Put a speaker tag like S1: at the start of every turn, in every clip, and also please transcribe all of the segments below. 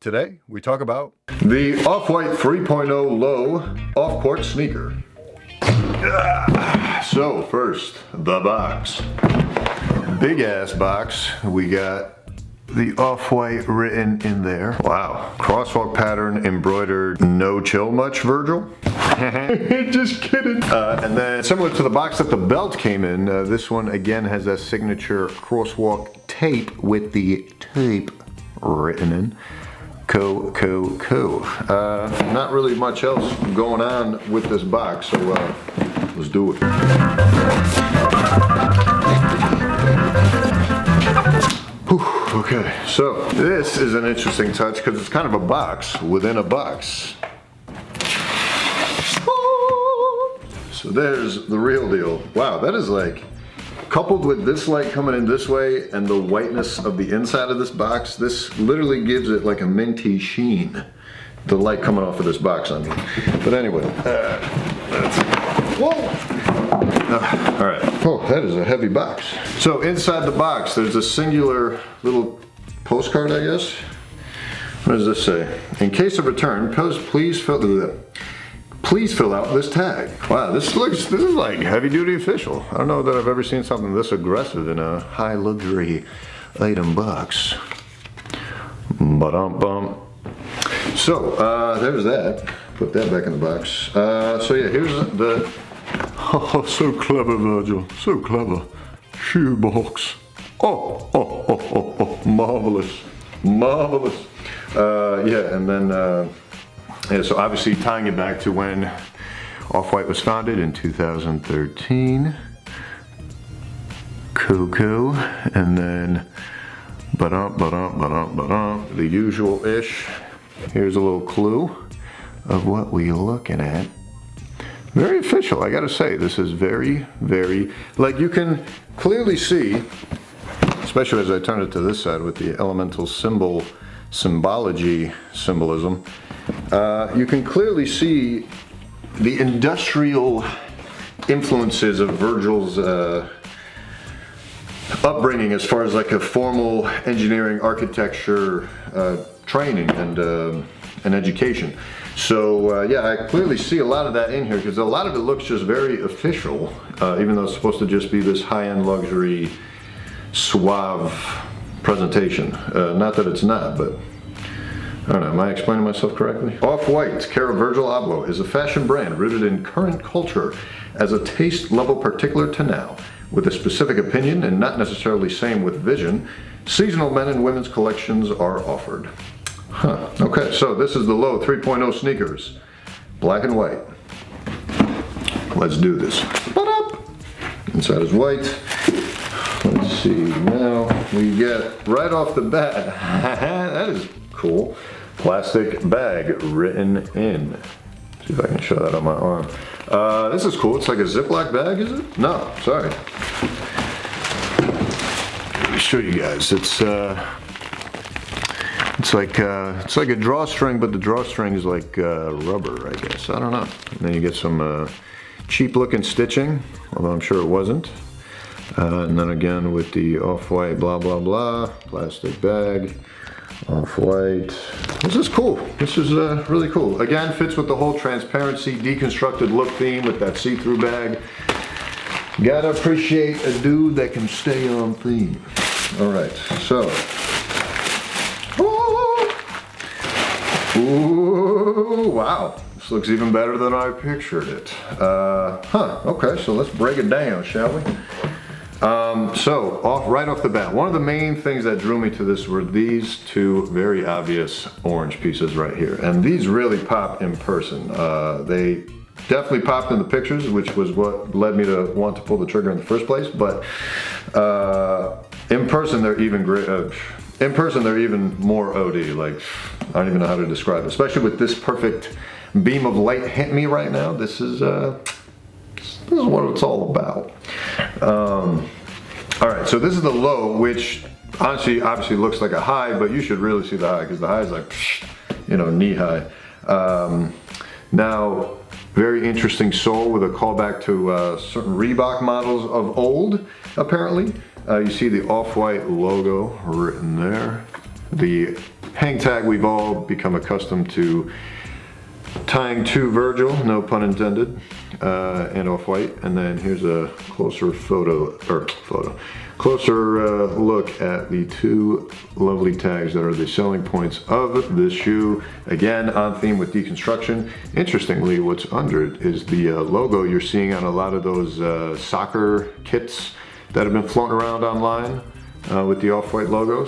S1: Today, we talk about the Off-White 3.0 Low Off-Court Sneaker. So first, the box. Big ass box. We got the Off-White written in there. Wow. Crosswalk pattern embroidered, no chill much, Virgil. Just kidding. And then similar to the box that the belt came in, this one again has that signature crosswalk tape with the tape written in. Not really much else going on with this box, so let's do it. Whew, okay, so this is an interesting touch because it's kind of a box within a box. So there's the real deal. Wow, that is like, coupled with this light coming in this way and the whiteness of the inside of this box, this literally gives it like a minty sheen. The light coming off of this box, I mean. But anyway, whoa! All right, oh, that is a heavy box. So inside the box, there's a singular little postcard, I guess. What does this say? In case of return, please fill out this tag. Wow, this is like heavy duty official. I don't know that I've ever seen something this aggressive in a high luxury item box. Ba-dum-bum. So, there's that. Put that back in the box. So yeah, here's the, oh, so clever, Virgil, so clever. Shoebox. Oh, marvelous, marvelous. Yeah, and then, yeah, so obviously tying it back to when Off-White was founded in 2013. Cool. And then the usual-ish. Here's a little clue of what we're looking at. Very official, I gotta say. This is very, very, like you can clearly see, especially as I turn it to this side with the elemental symbology symbolism, you can clearly see the industrial influences of Virgil's upbringing as far as like a formal engineering architecture training and education. So yeah, I clearly see a lot of that in here because a lot of it looks just very official, even though it's supposed to just be this high-end luxury suave presentation. Not that it's not, but I don't know, am I explaining myself correctly? Off-White, care of Virgil Abloh, is a fashion brand rooted in current culture as a taste level particular to now, with a specific opinion and not necessarily same with vision. Seasonal men and women's collections are offered. Huh, okay, so this is the Low 3.0 sneakers, black and white. Let's do this. Inside is white. Let's see, now we get right off the bat, that is cool, plastic bag written in. See if I can show that on my arm. This is cool, it's like a Ziploc bag, is it? No, sorry. Let me show you guys, it's like a drawstring, but the drawstring is like rubber, I guess. I don't know. And then you get some cheap looking stitching, although I'm sure it wasn't. And then again with the Off-White blah blah blah, plastic bag, Off-White. This is cool. This is really cool. Again, fits with the whole transparency, deconstructed look theme with that see-through bag. Gotta appreciate a dude that can stay on theme. All right, so. Ooh, wow, this looks even better than I pictured it. Okay, so let's break it down, shall we? Right off the bat, one of the main things that drew me to this were these two very obvious orange pieces right here. And these really pop in person. They definitely popped in the pictures, which was what led me to want to pull the trigger in the first place. But in person, they're even great. In person, they're even more OD. Like, I don't even know how to describe it. Especially with this perfect beam of light hitting me right now. This is what it's all about. All right, so this is the Low, which honestly, obviously looks like a high, but you should really see the high because the high is like, you know, knee high. Now, very interesting sole with a callback to certain Reebok models of old, apparently. You see the Off-White logo written there. The hang tag we've all become accustomed to tying to Virgil, no pun intended, and Off-White. And then here's a closer closer look at the two lovely tags that are the selling points of this shoe. Again, on theme with deconstruction. Interestingly, what's under it is the logo you're seeing on a lot of those soccer kits that have been floating around online. With the Off-White logo,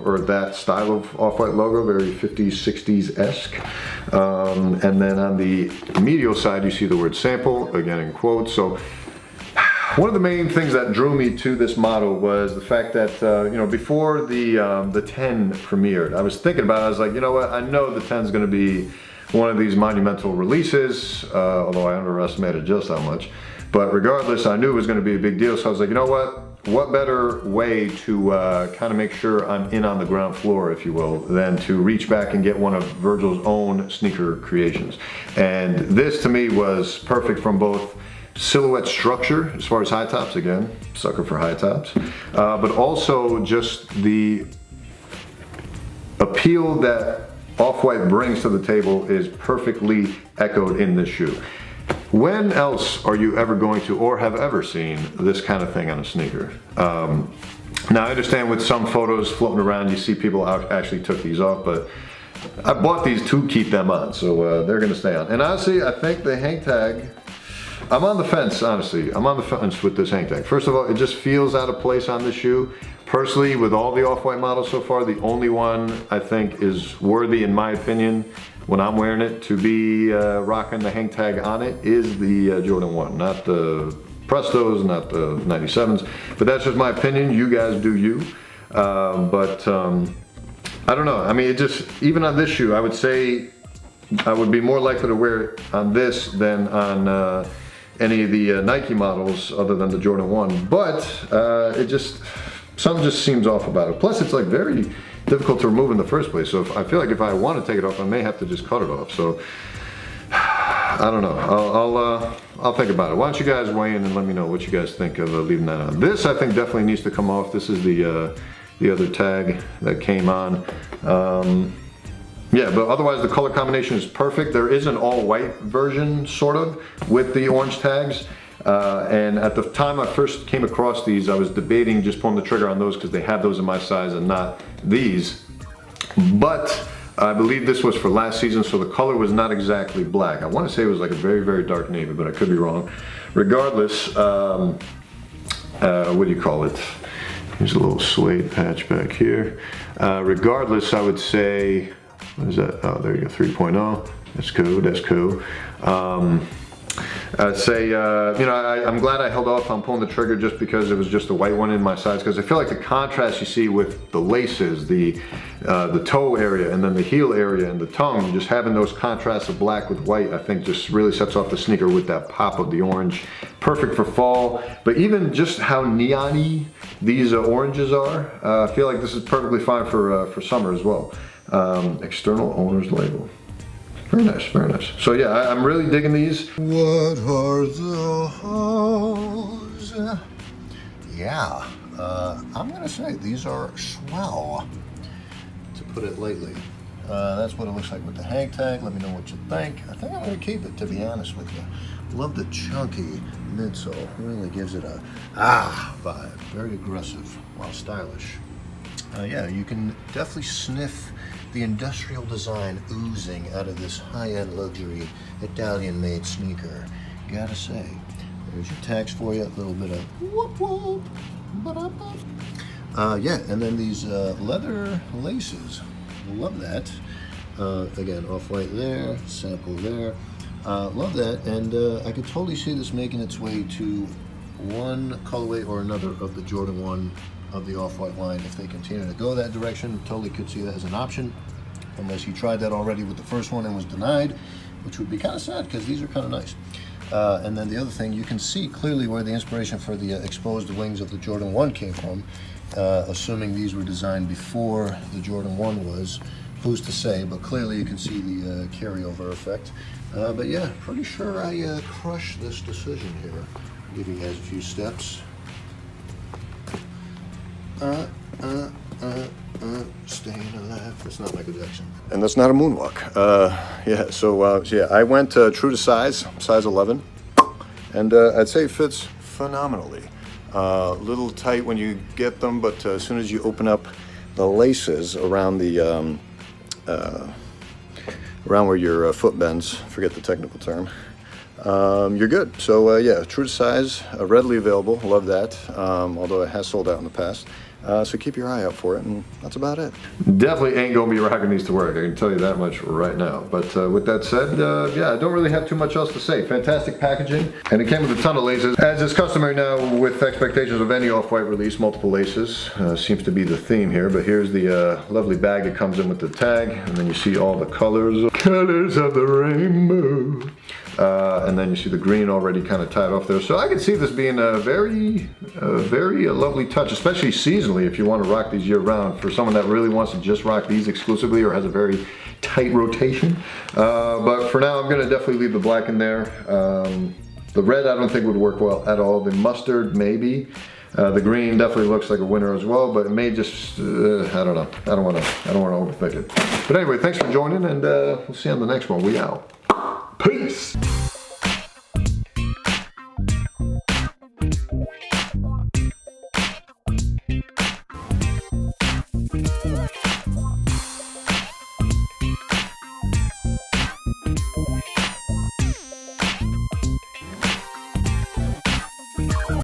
S1: or that style of Off-White logo, very 50s, 60s-esque. And then on the medial side, you see the word sample, again in quotes. So one of the main things that drew me to this model was the fact that, you know, before the 10 premiered, I was thinking about it, I was like, you know what, I know the 10 is going to be one of these monumental releases, although I underestimated just how much. But regardless, I knew it was going to be a big deal, so I was like, you know what better way to kind of make sure I'm in on the ground floor, if you will, than to reach back and get one of Virgil's own sneaker creations. And this to me was perfect from both silhouette structure, as far as high tops, again, sucker for high tops, but also just the appeal that Off-White brings to the table is perfectly echoed in this shoe. When else are you ever going to, or have ever seen, this kind of thing on a sneaker? Now I understand with some photos floating around, you see people actually took these off, but I bought these to keep them on, so they're gonna stay on. And honestly, I think the hang tag, I'm on the fence, honestly. I'm on the fence with this hang tag. First of all, it just feels out of place on this shoe. Personally, with all the Off-White models so far, the only one I think is worthy, in my opinion, when I'm wearing it, to be rocking the hang tag on it is the Jordan 1, not the Prestos, not the 97s, but that's just my opinion. You guys do you. I don't know. I mean, it just, even on this shoe, I would say I would be more likely to wear it on this than on any of the Nike models other than the Jordan 1, but it just, something just seems off about it. Plus, it's like very difficult to remove in the first place. So I feel like if I want to take it off, I may have to just cut it off. So I don't know. I'll think about it. Why don't you guys weigh in and let me know what you guys think of leaving that on. This I think definitely needs to come off. This is the other tag that came on. Yeah, but otherwise the color combination is perfect. There is an all-white version, sort of, with the orange tags. And at the time I first came across these, I was debating just pulling the trigger on those because they have those in my size and not these. But I believe this was for last season, so the color was not exactly black. I want to say it was like a very, very dark navy, but I could be wrong. Regardless, what do you call it? Here's a little suede patch back here. Regardless, I would say, what is that? Oh, there you go, 3.0. That's cool, that's cool. I'd say, you know, I'm glad I held off on pulling the trigger just because it was just the white one in my size, because I feel like the contrast you see with the laces, the toe area, and then the heel area and the tongue, just having those contrasts of black with white, I think just really sets off the sneaker with that pop of the orange. Perfect for fall, but even just how neon-y these oranges are, I feel like this is perfectly fine for summer as well. External owner's label. Very nice, very nice. So yeah, I'm really digging these. What are those? Yeah, I'm gonna say these are swell, to put it lightly. That's what it looks like with the hang tag. Let me know what you think. I think I'm gonna keep it, to be honest with you. Love the chunky midsole. Really gives it a vibe. Very aggressive while stylish. Yeah, you can definitely sniff the industrial design oozing out of this high-end luxury Italian-made sneaker. Gotta say, there's your tags for you, a little bit of whoop whoop, yeah, and then these leather laces, love that. Again, Off-White there, sample there, love that, and I could totally see this making its way to one colorway or another of the Jordan 1 of the Off-White line. If they continue to go that direction, totally could see that as an option, unless you tried that already with the first one and was denied, which would be kind of sad because these are kind of nice. And then the other thing, you can see clearly where the inspiration for the exposed wings of the Jordan 1 came from, assuming these were designed before the Jordan 1 was. Who's to say, but clearly you can see the carryover effect. But yeah, pretty sure I crushed this decision here. I'll give you guys a few steps. Staying alive. That's not Michael Jackson. And that's not a moonwalk. Yeah, so yeah, I went true to size 11. And I'd say it fits phenomenally. Little tight when you get them, but as soon as you open up the laces around the around where your foot bends, forget the technical term, you're good. So yeah, true to size, readily available. Love that. Although it has sold out in the past. So keep your eye out for it, and that's about it. Definitely ain't gonna be rocking these to work, I can tell you that much right now. But with that said, yeah, I don't really have too much else to say. Fantastic packaging, and it came with a ton of laces. As is customary now with expectations of any off-white release, multiple laces seems to be the theme here. But here's the lovely bag that comes in with the tag, and then you see all the colors of the rainbow. And then you see the green already kind of tied off there. So I can see this being a very lovely touch, especially seasonally if you want to rock these year round. For someone that really wants to just rock these exclusively or has a very tight rotation. But for now, I'm going to definitely leave the black in there. The red I don't think would work well at all. The mustard maybe. The green definitely looks like a winner as well, but it may just, I don't know. I don't want to overthink it. But anyway, thanks for joining, and we'll see you on the next one. We out. Peace.